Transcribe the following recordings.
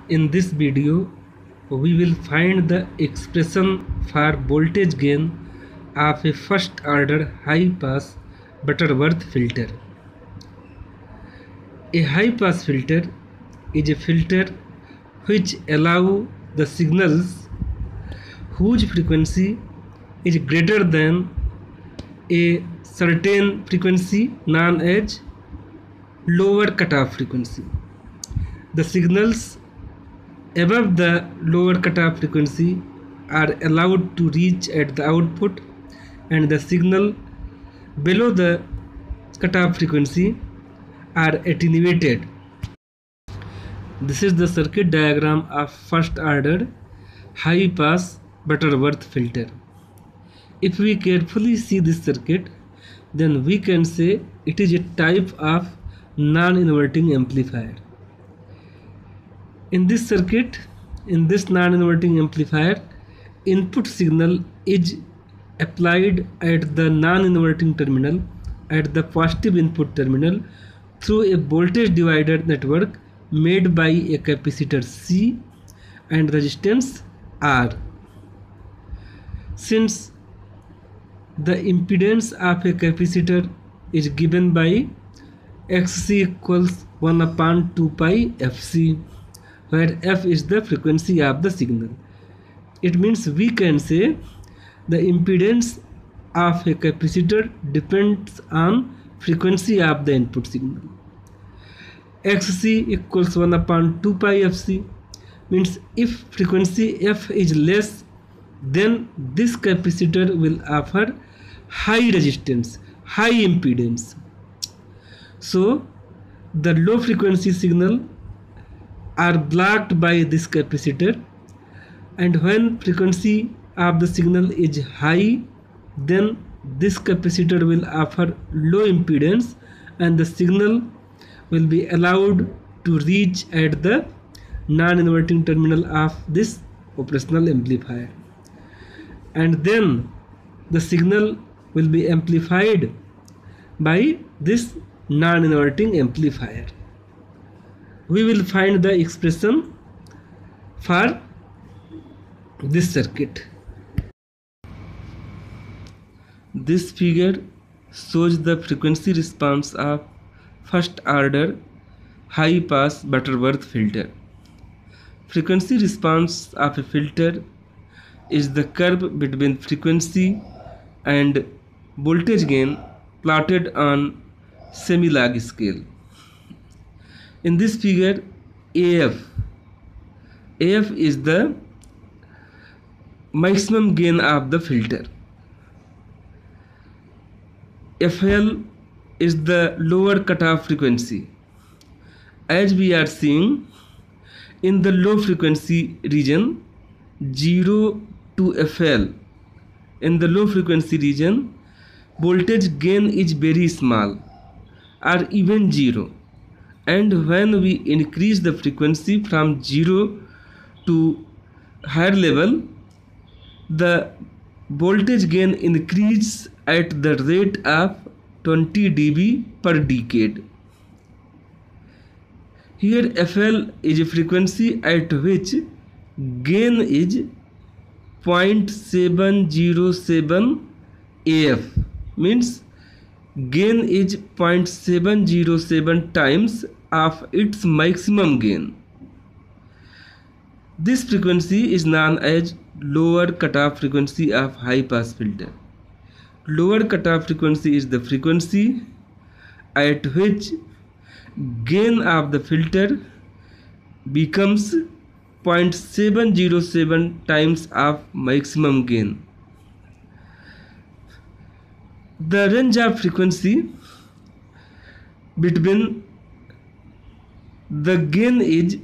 In this video, we will find the expression for voltage gain of a first order high pass Butterworth filter. A high pass filter is a filter which allows the signals whose frequency is greater than a certain frequency known as lower cutoff frequency. The signals above the lower cutoff frequency are allowed to reach at the output, and the signal below the cutoff frequency are attenuated. This is the circuit diagram of first order high pass Butterworth filter. If we carefully see this circuit, then we can say it is a type of non-inverting amplifier. In this circuit, in this non-inverting amplifier, input signal is applied at the non-inverting terminal, at the positive input terminal, through a voltage divider network made by a capacitor C and resistance R. Since the impedance of a capacitor is given by Xc equals 1 upon 2 pi Fc, where F is the frequency of the signal. It means we can say the impedance of a capacitor depends on frequency of the input signal. Xc equals 1 upon 2 pi Fc means if frequency F is less, then this capacitor will offer high resistance, high impedance. So the low frequency signal are blocked by this capacitor, and when frequency of the signal is high, then this capacitor will offer low impedance and the signal will be allowed to reach at the non-inverting terminal of this operational amplifier, and then the signal will be amplified by this non-inverting amplifier. We will find the expression for this circuit. This figure shows the frequency response of first order high pass Butterworth filter. Frequency response of a filter is the curve between frequency and voltage gain plotted on semi-log scale. In this figure, AF is the maximum gain of the filter. FL is the lower cutoff frequency. As we are seeing, in the low frequency region 0 to FL, in the low frequency region, voltage gain is very small or even 0. And when we increase the frequency from 0 to higher level, the voltage gain increases at the rate of 20 dB per decade. Here FL is a frequency at which gain is 0.707 AF, means gain is 0.707 times of its maximum gain. This frequency is known as lower cutoff frequency of high pass filter. Lower cutoff frequency is the frequency at which gain of the filter becomes 0.707 times of maximum gain. The range of frequency between the gain is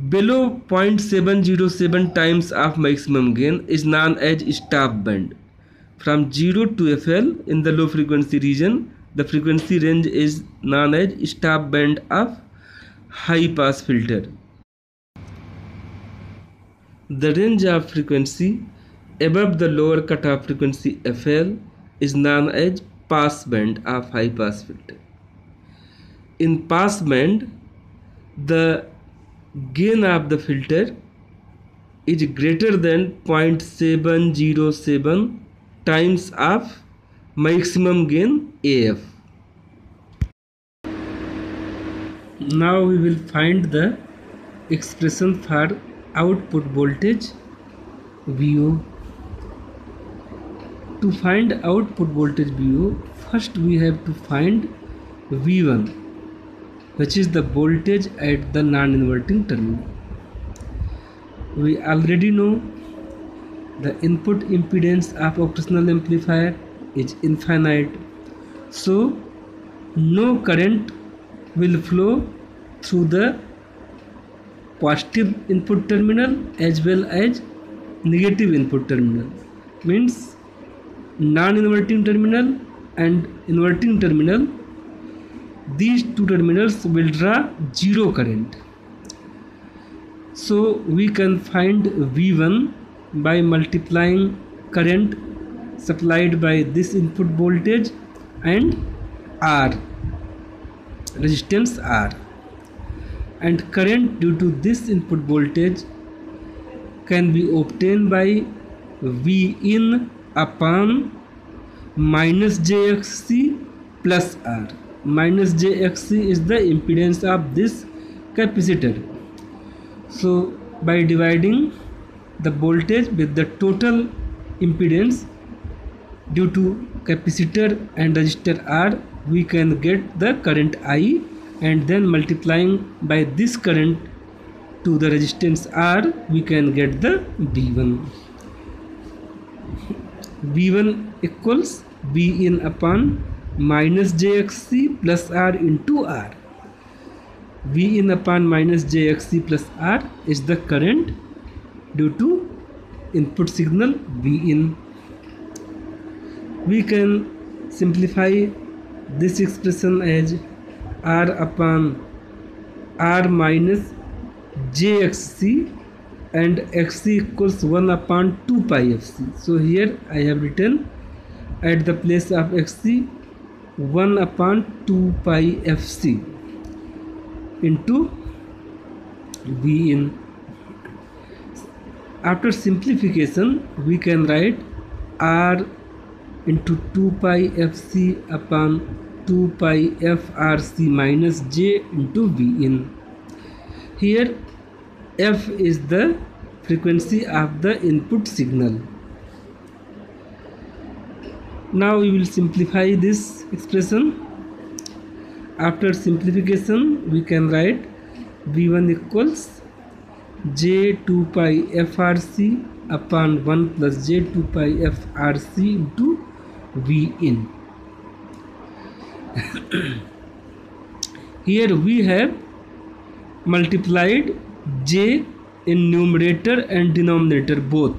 below 0.707 times of maximum gain is known as stop band. From 0 to FL in the low frequency region, the frequency range is known as stop band of high pass filter. The range of frequency above the lower cutoff frequency FL is known as pass band of high pass filter. In pass band, the gain of the filter is greater than 0.707 times of maximum gain AF. Now we will find the expression for output voltage VO. To find output voltage VO, first we have to find V1, which is the voltage at the non-inverting terminal. We already know the input impedance of operational amplifier is infinite, so no current will flow through the positive input terminal as well as negative input terminal. Means non-inverting terminal and inverting terminal, these two terminals will draw zero current. So we can find V1 by multiplying current supplied by this input voltage and R, resistance R, and current due to this input voltage can be obtained by V in upon minus JXC plus R. Minus JXC is the impedance of this capacitor. So by dividing the voltage with the total impedance due to capacitor and resistor R, we can get the current I, and then multiplying by this current to the resistance R, we can get the V1. V1 equals V in upon minus JXC plus R into R. V in upon minus JXC plus R is the current due to input signal V in. We can simplify this expression as R upon R minus JXC, and XC equals 1 upon 2 pi FC. So here I have written at the place of XC 1 upon 2 pi FC into V in. After simplification, we can write R into 2 pi FC upon 2 pi FRC minus J into V in. Here F is the frequency of the input signal. Now we will simplify this expression. After simplification, we can write V1 equals J 2 pi FRC upon 1 plus J 2 pi FRC into V in. Here we have multiplied J in numerator and denominator both.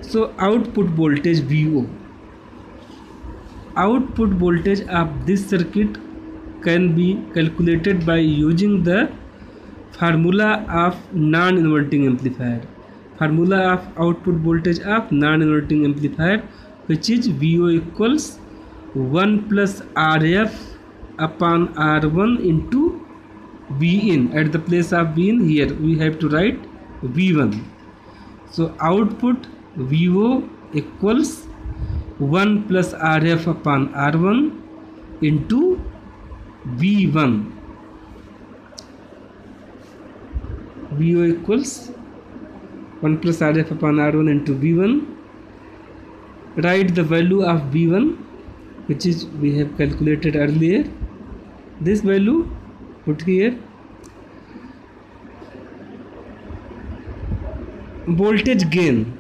So output voltage VO. Output voltage of this circuit can be calculated by using the formula of non-inverting amplifier. Formula of output voltage of non-inverting amplifier, which is VO equals 1 plus RF upon R1 into V in. At the place of V in, here we have to write V1. So output VO equals 1 plus RF upon R1 into V1. VO equals 1 plus RF upon R1 into V1. Write the value of V1, which is we have calculated earlier. This value put here. Voltage gain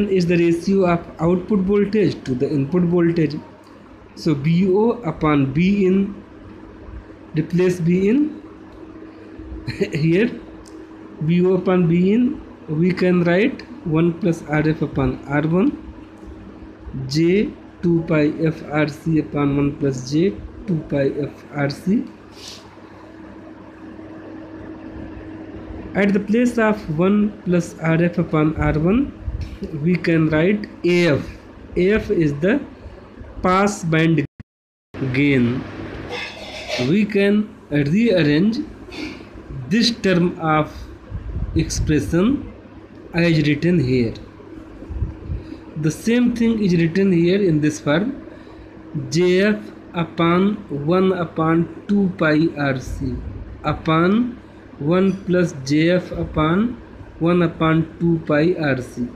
is the ratio of output voltage to the input voltage. So VO upon V in, replace V in. Here VO upon V in, we can write 1 plus RF upon R1, J 2 pi FRC upon 1 plus J 2 pi FRC. At the place of 1 plus RF upon R1, we can write AF. AF is the pass band gain. we can rearrange this term of expression as written here. The same thing is written here in this form: jf upon 1 upon 2 pi rc upon 1 plus jf upon 1 upon 2 pi rc.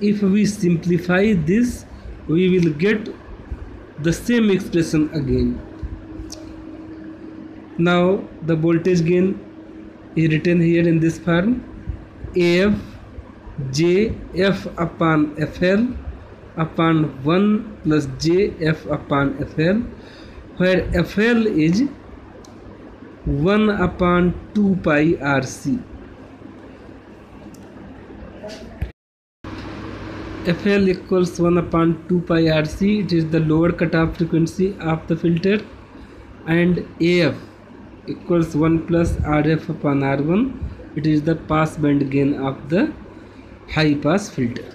If we simplify this, we will get the same expression again. Now the voltage gain is written here in this form: AF JF upon FL upon 1 plus JF upon FL, where FL is 1 upon 2 pi RC. FL equals 1 upon 2 pi RC. It is the lower cutoff frequency of the filter. And AF equals 1 plus RF upon R1. It is the pass band gain of the high pass filter.